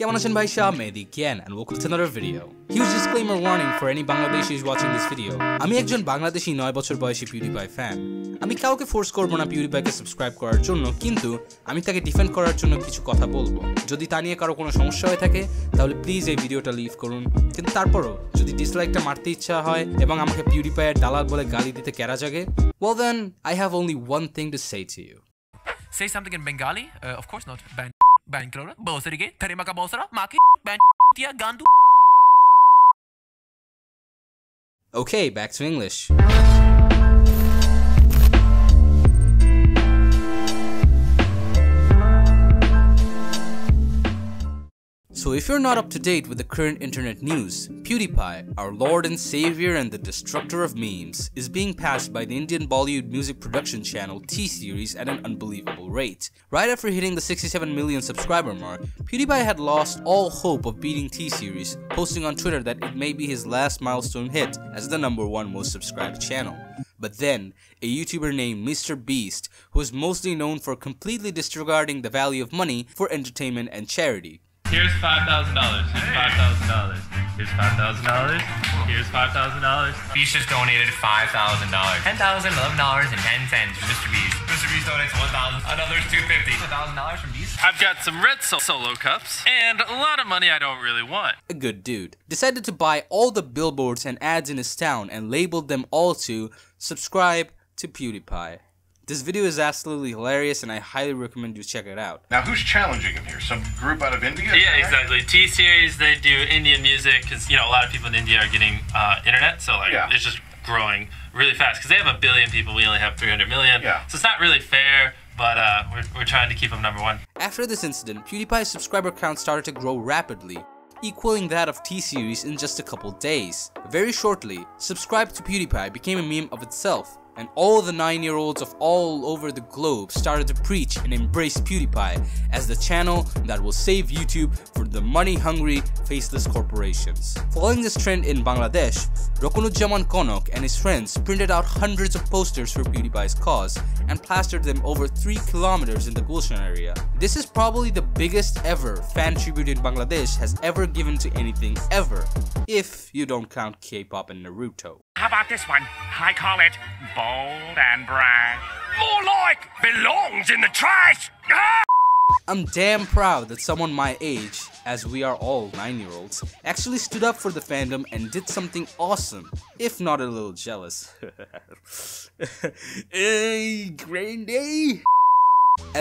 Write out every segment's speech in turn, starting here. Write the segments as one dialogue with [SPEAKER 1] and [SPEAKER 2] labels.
[SPEAKER 1] Keman achen bhai Shah, Mehdi Kian, and welcome to another video. Huge disclaimer warning for any Bangladeshis watching this video. আমি একজন বাংলাদেশী 9 বছর বয়সী PewDiePie fan. আমি কাউকে force করব না PewDiePie কে সাবস্ক্রাইব করার জন্য, কিন্তু আমি তাকে ডিফেন্ড করার জন্য কিছু কথা বলবো। যদি তা নিয়ে কারো কোনো সমস্যা হয়ে থাকে তাহলে প্লিজ এই ভিডিওটা লিভ করুন। কিন্তু তারপরও যদি ডিসলাইকটা মারতে ইচ্ছা হয় এবং আমাকে PewDiePie এর দালাল বলে গালি দিতে কেরা জাগে, well then I have only one thing to say to you.
[SPEAKER 2] Say something in Bengali? Of course not. Bankrora, Bosarige, Tarimaka Bosara, Maki, Bantia, Gandu.
[SPEAKER 1] Okay, back to English. So if you're not up to date with the current internet news, PewDiePie, our lord and savior and the destructor of memes, is being passed by the Indian Bollywood music production channel T-Series at an unbelievable rate. Right after hitting the 67 million subscriber mark, PewDiePie had lost all hope of beating T-Series, posting on Twitter that it may be his last milestone hit as the #1 most subscribed channel. But then, a YouTuber named Mr. Beast, who is mostly known for completely disregarding the value of money for entertainment and charity.
[SPEAKER 3] Here's $5,000. Here's $5,000. Here's $5,000. Here's $5,000.
[SPEAKER 4] Beast just donated $5,000. $10,011.10 from Mr. Beast. Mr. Beast donates $1,000. Another $250. $1,000 from Beast.
[SPEAKER 3] I've got some red solo cups and a lot of money I don't really want.
[SPEAKER 1] A good dude decided to buy all the billboards and ads in his town and labeled them all to subscribe to PewDiePie. This video is absolutely hilarious and I highly recommend you check it out.
[SPEAKER 5] Now who's challenging him here? Some group out of India?
[SPEAKER 3] Yeah, exactly. T-Series, they do Indian music because, you know, a lot of people in India are getting internet, so like it's just growing really fast because they have 1 billion people, we only have 300 million.
[SPEAKER 5] Yeah.
[SPEAKER 3] So it's not really fair, but we're trying to keep them #1.
[SPEAKER 1] After this incident, PewDiePie's subscriber count started to grow rapidly, equaling that of T-Series in just a couple days. Very shortly, subscribe to PewDiePie became a meme of itself, and all the 9-year-olds of all over the globe started to preach and embrace PewDiePie as the channel that will save YouTube for the money-hungry, faceless corporations. Following this trend in Bangladesh, Rokunujjaman Konok and his friends printed out hundreds of posters for PewDiePie's cause and plastered them over 3 kilometers in the Gulshan area. This is probably the biggest ever fan tribute in Bangladesh has ever given to anything ever, if you don't count K-pop and Naruto.
[SPEAKER 6] How about this one? I call it bold and brash. More like belongs in the trash! Ah!
[SPEAKER 1] I'm damn proud that someone my age, as we are all 9-year-olds, actually stood up for the fandom and did something awesome, if not a little jealous. Hey, Grandy!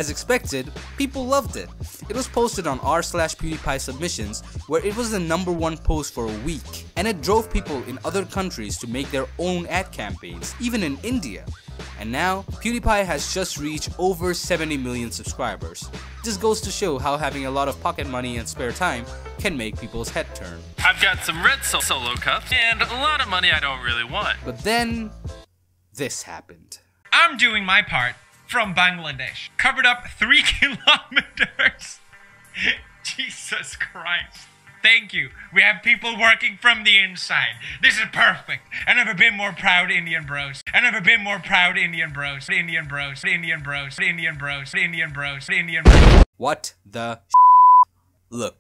[SPEAKER 1] As expected, people loved it. It was posted on r/PewDiePie submissions, where it was the #1 post for a week, and it drove people in other countries to make their own ad campaigns, even in India. And now, PewDiePie has just reached over 70 million subscribers. This goes to show how having a lot of pocket money and spare time can make people's head turn.
[SPEAKER 3] I've got some red solo cups and a lot of money I don't really want.
[SPEAKER 1] But then, this happened.
[SPEAKER 7] I'm doing my part. From Bangladesh, covered up 3 kilometers. Jesus Christ. Thank you. We have people working from the inside. This is perfect. I've never been more proud, Indian bros. I've never been more proud, Indian bros. Indian bros. Indian bros. Indian bros. Indian bros. Indian bros.
[SPEAKER 1] What the Look,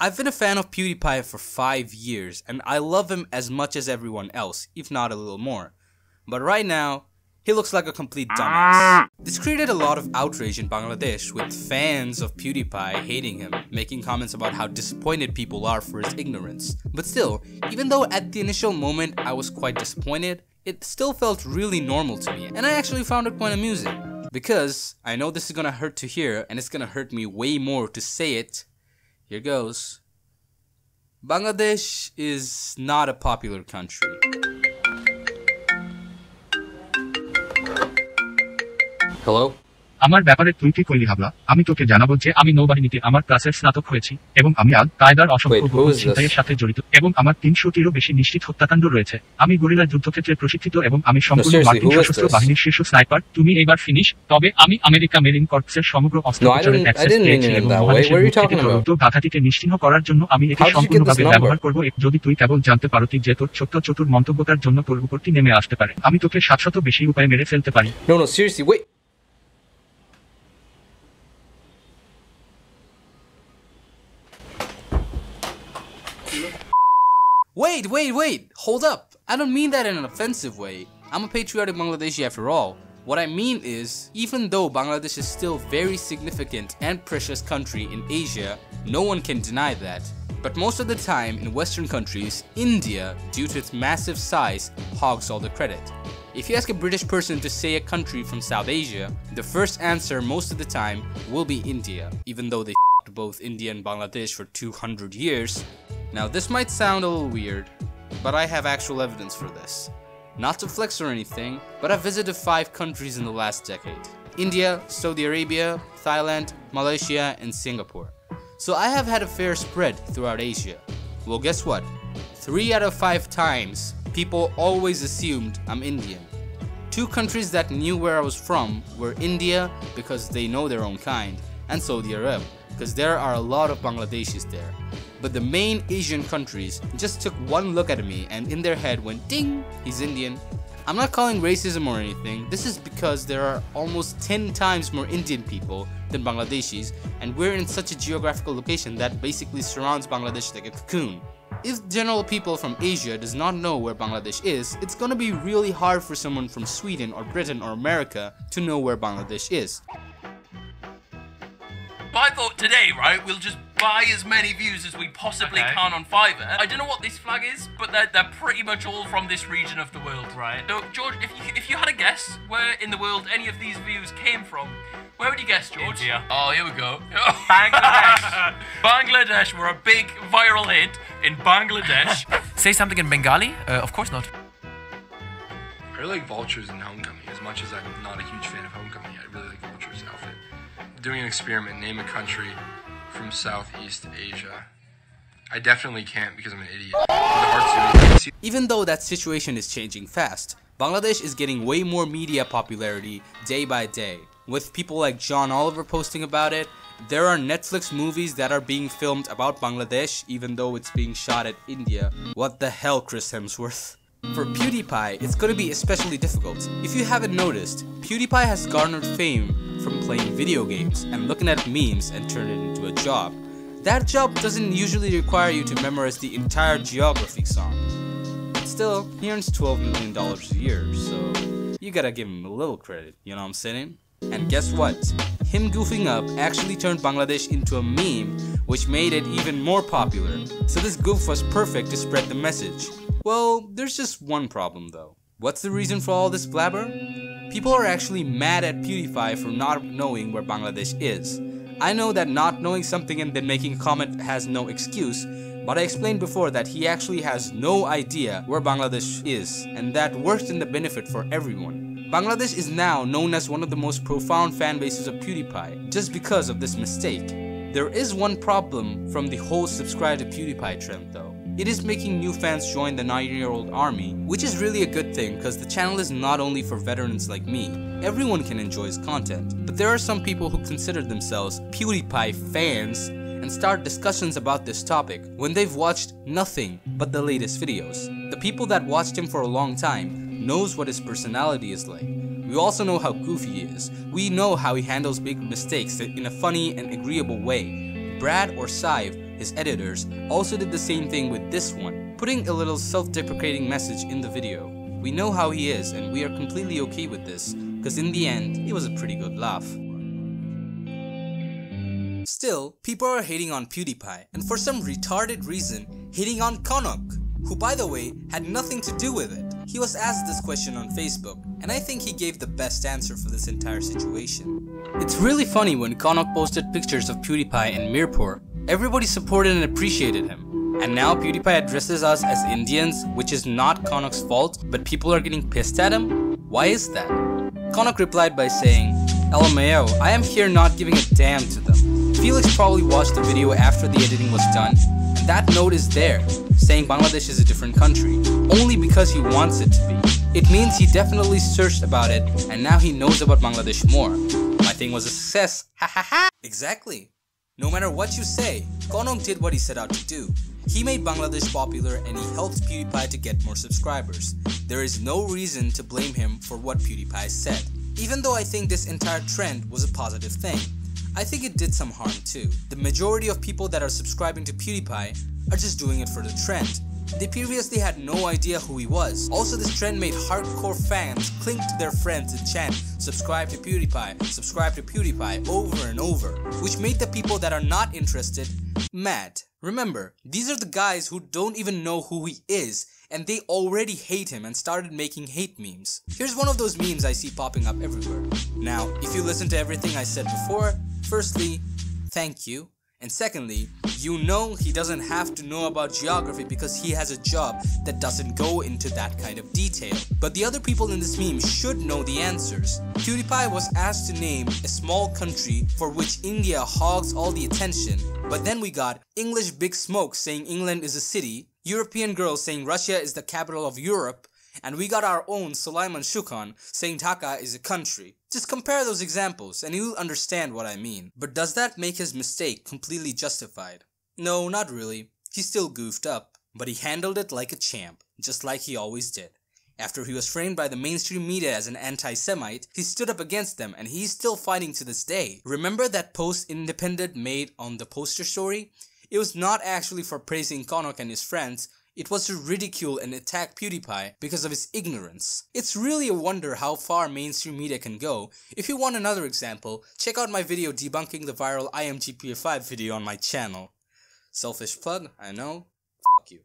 [SPEAKER 1] I've been a fan of PewDiePie for 5 years, and I love him as much as everyone else, if not a little more. But right now, he looks like a complete dumbass. This created a lot of outrage in Bangladesh, with fans of PewDiePie hating him, making comments about how disappointed people are for his ignorance. But still, even though at the initial moment I was quite disappointed, it still felt really normal to me, and I actually found it quite amusing. Because I know this is gonna hurt to hear, and it's gonna hurt me way more to say it. Here goes. Bangladesh is not a popular country. Hello?
[SPEAKER 8] আমার ব্যাপারে তুই কি কইলি হাবলা? আমি তোকে জানাবো যে আমি নৌবাহিনীতে আমার ক্লাসের স্নাতক হয়েছি এবং আমি আল কায়দার অসংখ্য ছিনতাইয়ের সাথে জড়িত এবং আমার 300টিরও বেশি নিশ্চিত হত্যাকাণ্ড রয়েছে। আমি গরিলা যুদ্ধক্ষেত্রে প্রশিক্ষিত এবং আমি সম্পূর্ণ মার্কিন সশস্ত্র বাহিনীর শীর্ষ স্নাইপার। তুমি এইবার ফিনিশ। তবে আমি আমেরিকা মেরিন কর্পসের সমগ্র অস্ত্রোপচারের অ্যাক্সেস পেয়েছি এবং মহাদেশের গাথাটিকে নিশ্চিহ্ন করার জন্য আমি এটি সম্পূর্ণভাবে ব্যবহার করব। যদি তুই কেবল জানতে পারতি যে তোর ছোট্ট চতুর মন্তব্যতার জন্য তোর উপরটি নেমে আসতে পারে, আমি তোকে 700 বেশি উপায়ে মেরে ফেলতে পারি।
[SPEAKER 1] No, seriously, wait. Wait, hold up. I don't mean that in an offensive way. I'm a patriotic Bangladeshi after all. What I mean is, even though Bangladesh is still a very significant and precious country in Asia, no one can deny that. But most of the time in Western countries, India, due to its massive size, hogs all the credit. If you ask a British person to say a country from South Asia, the first answer most of the time will be India, even though they f***ed both India and Bangladesh for 200 years. Now this might sound a little weird, but I have actual evidence for this. Not to flex or anything, but I've visited 5 countries in the last decade. India, Saudi Arabia, Thailand, Malaysia, and Singapore. So I have had a fair spread throughout Asia. Well, guess what? 3 out of 5 times, people always assumed I'm Indian. 2 countries that knew where I was from were India, because they know their own kind, and Saudi Arabia, because there are a lot of Bangladeshis there. But the main Asian countries just took one look at me and in their head went ding, he's Indian. I'm not calling racism or anything, this is because there are almost 10 times more Indian people than Bangladeshis, and we're in such a geographical location that basically surrounds Bangladesh like a cocoon. If general people from Asia does not know where Bangladesh is, it's gonna be really hard for someone from Sweden or Britain or America to know where Bangladesh is.
[SPEAKER 2] I thought today, right, we'll just buy as many views as we possibly can on Fiverr. I don't know what this flag is, but they're pretty much all from this region of the world, right? So, George, if you had a guess where in the world any of these views came from, where would you guess, George?
[SPEAKER 4] India.
[SPEAKER 2] Oh, here we go.
[SPEAKER 4] Bangladesh.
[SPEAKER 2] Bangladesh, we're a big viral hit in Bangladesh. Say something in Bengali? Of course not.
[SPEAKER 9] I really like Vultures in Homecoming. As much as I'm not a huge fan of Homecoming, I really like Vulture's outfit. Doing an experiment, name a country from Southeast Asia. I definitely can't because I'm an idiot.
[SPEAKER 1] Even though that situation is changing fast, Bangladesh is getting way more media popularity day by day. With people like John Oliver posting about it, there are Netflix movies that are being filmed about Bangladesh even though it's being shot at India. What the hell, Chris Hemsworth? For PewDiePie, it's gonna be especially difficult. If you haven't noticed, PewDiePie has garnered fame from playing video games and looking at memes and turn it into a job. That job doesn't usually require you to memorize the entire geography song. But still, he earns $12 million a year, so you gotta give him a little credit, you know what I'm saying? And guess what? Him goofing up actually turned Bangladesh into a meme, which made it even more popular. So this goof was perfect to spread the message. Well, there's just one problem though. What's the reason for all this blabber? People are actually mad at PewDiePie for not knowing where Bangladesh is. I know that not knowing something and then making a comment has no excuse, but I explained before that he actually has no idea where Bangladesh is, and that works in the benefit for everyone. Bangladesh is now known as one of the most profound fan bases of PewDiePie, just because of this mistake. There is one problem from the whole subscribe to PewDiePie trend though. It is making new fans join the 9-year-old army, which is really a good thing because the channel is not only for veterans like me. Everyone can enjoy his content, but there are some people who consider themselves PewDiePie fans and start discussions about this topic when they've watched nothing but the latest videos. The people that watched him for a long time knows what his personality is like. We also know how goofy he is. We know how he handles big mistakes in a funny and agreeable way. Brad or Sive, his editors, also did the same thing with this one, putting a little self-deprecating message in the video. We know how he is and we are completely okay with this, because in the end, it was a pretty good laugh. Still, people are hating on PewDiePie, and for some retarded reason, hating on Konok, who by the way, had nothing to do with it. He was asked this question on Facebook, and I think he gave the best answer for this entire situation. It's really funny when Konok posted pictures of PewDiePie in Mirpur. Everybody supported and appreciated him. And now PewDiePie addresses us as Indians, which is not Konok's fault, but people are getting pissed at him? Why is that? Konok replied by saying, LMAO, I am here not giving a damn to them. Felix probably watched the video after the editing was done, and that note is there, saying Bangladesh is a different country, only because he wants it to be. It means he definitely searched about it, and now he knows about Bangladesh more. My thing was a success, ha ha ha! Exactly. No matter what you say, Konok did what he set out to do. He made Bangladesh popular and he helped PewDiePie to get more subscribers. There is no reason to blame him for what PewDiePie said. Even though I think this entire trend was a positive thing, I think it did some harm too. The majority of people that are subscribing to PewDiePie are just doing it for the trend. They previously had no idea who he was. Also, this trend made hardcore fans cling to their friends and chant, subscribe to PewDiePie over and over, which made the people that are not interested mad. Remember, these are the guys who don't even know who he is, and they already hate him and started making hate memes. Here's one of those memes I see popping up everywhere. Now, if you listen to everything I said before, firstly, thank you. And secondly, you know he doesn't have to know about geography because he has a job that doesn't go into that kind of detail. But the other people in this meme should know the answers. PewDiePie was asked to name a small country for which India hogs all the attention, but then we got English Big Smoke saying England is a city, European girl saying Russia is the capital of Europe, and we got our own Sulaiman Shukhan saying Dhaka is a country. Just compare those examples and you'll understand what I mean. But does that make his mistake completely justified? No, not really. He still goofed up, but he handled it like a champ, just like he always did. After he was framed by the mainstream media as an anti-Semite, he stood up against them and he's still fighting to this day. Remember that post Independent made on the poster story? It was not actually for praising Konok and his friends. It was to ridicule and attack PewDiePie because of his ignorance. It's really a wonder how far mainstream media can go. If you want another example, check out my video debunking the viral IMGPA5 video on my channel. Selfish plug, I know. Fuck you.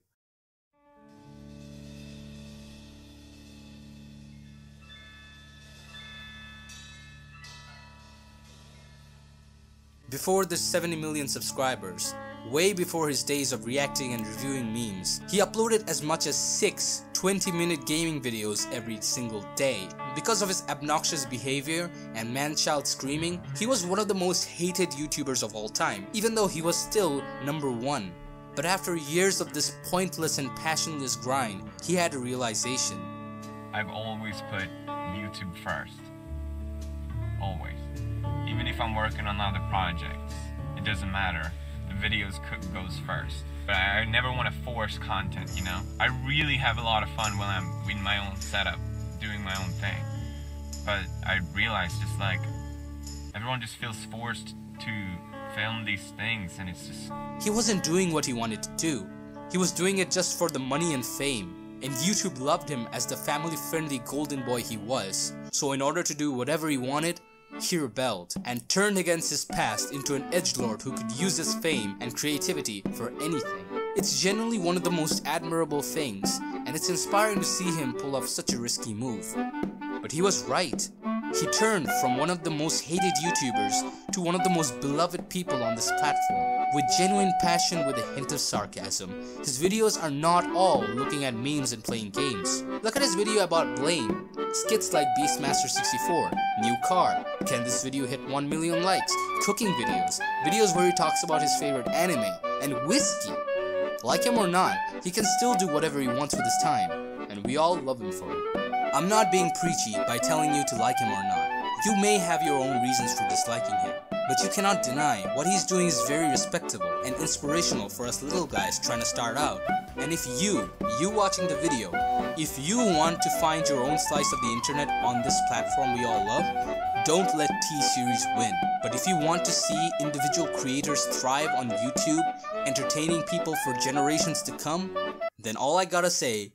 [SPEAKER 1] Before the 70 million subscribers, way before his days of reacting and reviewing memes, he uploaded as much as 6 20-minute gaming videos every single day. Because of his obnoxious behavior and man-child screaming, he was one of the most hated YouTubers of all time, even though he was still #1. But after years of this pointless and passionless grind, he had a realization.
[SPEAKER 4] I've always put YouTube first. Always. Even if I'm working on other projects, it doesn't matter. The videos goes first. But I never want to force content, you know? I really have a lot of fun when I'm in my own setup, doing my own thing. But I realized it's like, everyone just feels forced to film these things and it's just...
[SPEAKER 1] He wasn't doing what he wanted to do. He was doing it just for the money and fame. And YouTube loved him as the family-friendly golden boy he was. So in order to do whatever he wanted, he rebelled and turned against his past into an edgelord who could use his fame and creativity for anything. It's genuinely one of the most admirable things, and it's inspiring to see him pull off such a risky move. But he was right. He turned from one of the most hated YouTubers to one of the most beloved people on this platform. With genuine passion with a hint of sarcasm, his videos are not all looking at memes and playing games. Look at his video about Blame, skits like Beastmaster64, new car, can this video hit 1 million likes, cooking videos, videos where he talks about his favorite anime, and whiskey. Like him or not, he can still do whatever he wants with his time, and we all love him for it. I'm not being preachy by telling you to like him or not. You may have your own reasons for disliking him, but you cannot deny what he's doing is very respectable and inspirational for us little guys trying to start out. And if you watching the video, if you want to find your own slice of the internet on this platform we all love, don't let T-Series win. But if you want to see individual creators thrive on YouTube, entertaining people for generations to come, then all I gotta say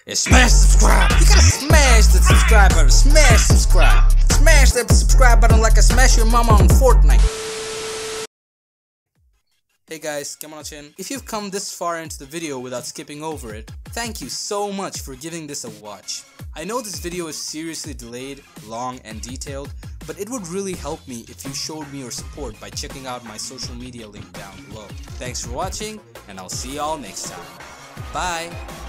[SPEAKER 1] is smash subscribe! You gotta smash the subscribe button, smash subscribe! Smash that subscribe button like I smash your mama on Fortnite! Hey guys, Kemalchin. If you've come this far into the video without skipping over it, thank you so much for giving this a watch. I know this video is seriously delayed, long and detailed, but it would really help me if you showed me your support by checking out my social media link down below. Thanks for watching, and I'll see y'all next time. Bye!